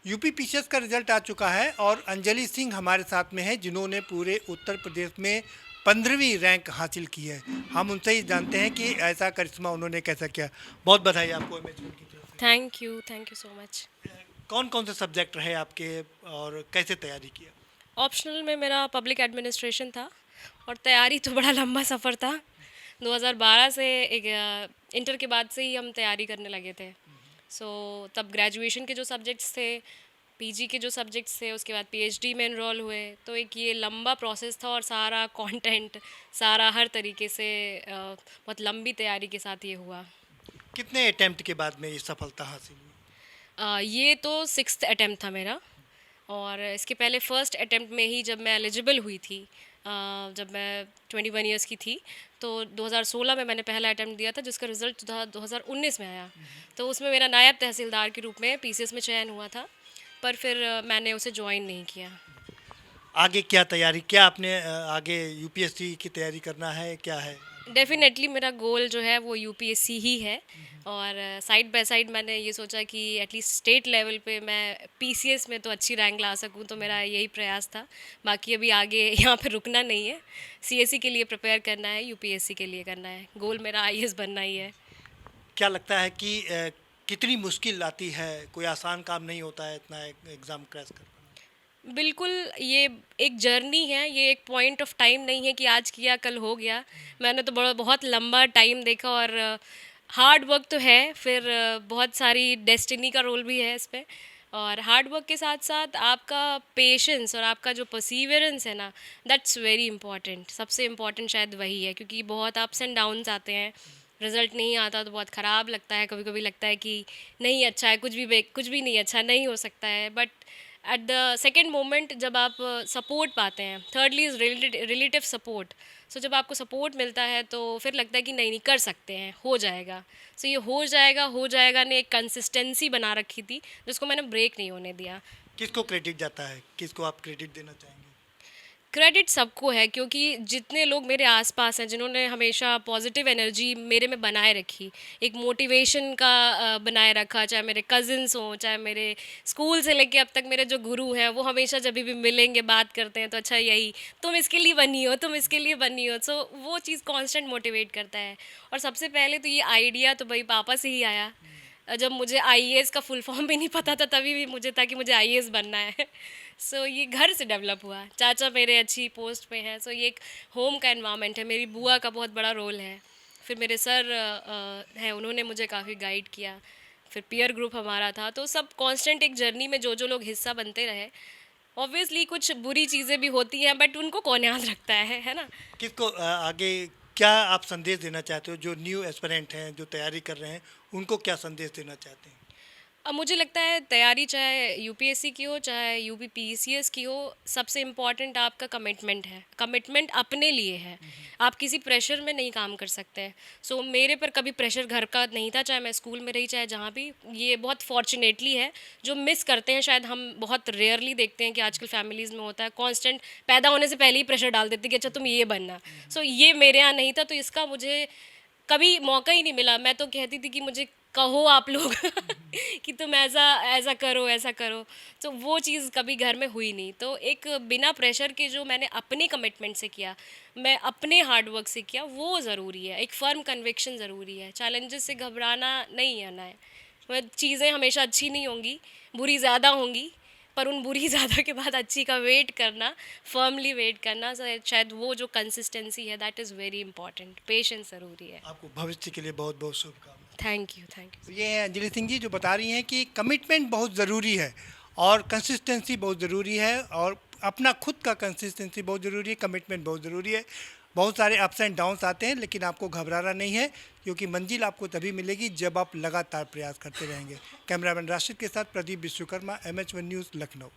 UP PCS का result आ चुका है और अंजलि सिंह हमारे साथ में है जिन्होंने पूरे उत्तर प्रदेश में 15वीं रैंक हासिल की है। हम उनसे ही जानते हैं कि ऐसा करिश्मा उन्होंने कैसा किया। बहुत बधाई आपको एमएचवन की तरफ से। Thank you so much. कौन कौन से सब्जेक्ट रहे आपके और कैसे तैयारी किया? ऑप्शनल में मेरा पब्लिक एडमिनिस्ट्रेशन था और तैयारी तो बड़ा लंबा सफ़र था। 2012 से एक इंटर के बाद से ही हम तैयारी करने लगे थे। तब ग्रेजुएशन के जो सब्जेक्ट्स थे, पीजी के जो सब्जेक्ट्स थे, उसके बाद पीएचडी में एनरोल हुए, तो एक ये लंबा प्रोसेस था और सारा कंटेंट, सारा हर तरीके से बहुत लंबी तैयारी के साथ ये हुआ। कितने अटेम्प्ट के बाद में ये सफलता हासिल हुई? ये तो 6th अटेम्प्ट था मेरा। और इसके पहले फर्स्ट अटेम्प्ट में ही जब मैं एलिजिबल हुई थी, जब मैं 21 ईयर्स की थी, तो 2016 में मैंने पहला अटेम्प्ट दिया था जिसका रिज़ल्ट 2019 में आया। तो उसमें मेरा नायब तहसीलदार के रूप में पीसीएस में चयन हुआ था, पर फिर मैंने उसे ज्वाइन नहीं किया। आगे क्या तैयारी, क्या आपने आगे यूपीएससी की तैयारी करना है, क्या है? डेफ़िनेटली मेरा गोल जो है वो यूपीएससी ही है। और साइड बाय साइड मैंने ये सोचा कि एटलीस्ट स्टेट लेवल पे मैं पीसीएस में तो अच्छी रैंक ला सकूं, तो मेरा यही प्रयास था। बाकी अभी आगे यहाँ पे रुकना नहीं है, सीएससी के लिए प्रिपेयर करना है, यूपीएससी के लिए करना है। गोल मेरा आईएएस बनना ही है। क्या लगता है कि कितनी मुश्किल आती है? कोई आसान काम नहीं होता है इतना एग्ज़ाम क्रैश कर पाना। बिल्कुल, ये एक जर्नी है, ये एक पॉइंट ऑफ टाइम नहीं है कि आज किया कल हो गया। मैंने तो बहुत लंबा टाइम देखा और हार्ड वर्क तो है, फिर बहुत सारी डेस्टिनी का रोल भी है इस पे। और हार्ड वर्क के साथ साथ आपका पेशेंस और आपका जो परसीवरेंस है ना, दैट्स वेरी इंपॉर्टेंट। सबसे इम्पॉर्टेंट शायद वही है, क्योंकि बहुत अप्स एंड डाउन्स आते हैं। रिज़ल्ट नहीं आता तो बहुत ख़राब लगता है, कभी कभी लगता है कि नहीं अच्छा है, कुछ भी नहीं अच्छा नहीं हो सकता है। But at the second moment जब आप सपोर्ट पाते हैं, थर्डली इज़ रिलेटिव सपोर्ट। सो जब आपको सपोर्ट मिलता है तो फिर लगता है कि नहीं नहीं कर सकते हैं, हो जाएगा। सो ये हो जाएगा ने एक कंसिस्टेंसी बना रखी थी जिसको मैंने ब्रेक नहीं होने दिया। किसको क्रेडिट जाता है, किसको आप क्रेडिट देना चाहेंगे? क्रेडिट सबको है, क्योंकि जितने लोग मेरे आसपास हैं जिन्होंने हमेशा पॉजिटिव एनर्जी मेरे में बनाए रखी, एक मोटिवेशन का बनाए रखा, चाहे मेरे कज़िन्स हों, चाहे मेरे स्कूल से लेके अब तक मेरे जो गुरु हैं, वो हमेशा जब भी मिलेंगे बात करते हैं तो अच्छा यही तुम इसके लिए बनी हो, तुम इसके लिए बनी हो। सो वो चीज़ कांस्टेंट मोटिवेट करता है। और सबसे पहले तो ये आइडिया तो भाई पापा से ही आया। जब मुझे आईएएस का फुल फॉर्म भी नहीं पता था तभी भी मुझे था कि मुझे आईएएस बनना है। सो ये घर से डेवलप हुआ। चाचा मेरे अच्छी पोस्ट पे हैं, सो ये एक होम का एनवायरनमेंट है। मेरी बुआ का बहुत बड़ा रोल है। फिर मेरे सर हैं, उन्होंने मुझे काफ़ी गाइड किया। फिर पीयर ग्रुप हमारा था, तो सब कांस्टेंट एक जर्नी में जो जो लोग हिस्सा बनते रहे। ऑब्वियसली कुछ बुरी चीज़ें भी होती हैं, बट उनको कौन याद रखता है ना। किसको आगे क्या आप संदेश देना चाहते हो, जो न्यू एस्पिरेंट हैं, जो तैयारी कर रहे हैं, उनको क्या संदेश देना चाहते हैं? अब मुझे लगता है तैयारी चाहे यूपीएससी की हो चाहे यूपी पीसीएस की हो, सबसे इम्पॉर्टेंट आपका कमिटमेंट है। कमिटमेंट अपने लिए है। आप किसी प्रेशर में नहीं काम कर सकते हैं। सो मेरे पर कभी प्रेशर घर का नहीं था, चाहे मैं स्कूल में रही चाहे जहाँ भी। ये बहुत फॉर्चुनेटली है, जो मिस करते हैं शायद हम बहुत रेयरली देखते हैं कि आजकल फैमिलीज़ में होता है कांस्टेंट पैदा होने से पहले ही प्रेशर डाल देते कि अच्छा तुम ये बनना। सो ये मेरे यहाँ नहीं था, तो इसका मुझे कभी मौका ही नहीं मिला। मैं तो कहती थी कि मुझे कहो आप लोग कि तुम ऐसा ऐसा करो ऐसा करो। तो वो चीज़ कभी घर में हुई नहीं। तो एक बिना प्रेशर के जो मैंने अपने कमिटमेंट से किया, मैं अपने हार्ड वर्क से किया, वो ज़रूरी है। एक फ़र्म कन्विक्शन ज़रूरी है। चैलेंजेस से घबराना नहीं आना है। चीज़ें हमेशा अच्छी नहीं होंगी, बुरी ज़्यादा होंगी, पर उन बुरी ज़्यादा के बाद अच्छी का वेट करना, फर्मली वेट करना, शायद वो जो कंसिस्टेंसी है that is very important. Patience ज़रूरी है। आपको भविष्य के लिए बहुत बहुत शुभकामनाएं। थैंक यू थैंक तो यू। ये है अंजलि सिंह जी जो बता रही हैं कि कमिटमेंट बहुत ज़रूरी है और कंसिस्टेंसी बहुत ज़रूरी है और अपना खुद का कंसिस्टेंसी बहुत ज़रूरी है, कमिटमेंट बहुत ज़रूरी है। बहुत सारे अप्स एंड डाउन्स आते हैं लेकिन आपको घबराना नहीं है, क्योंकि मंजिल आपको तभी मिलेगी जब आप लगातार प्रयास करते रहेंगे। कैमरामैन राशिद के साथ प्रदीप विश्वकर्मा, MH1 न्यूज़, लखनऊ।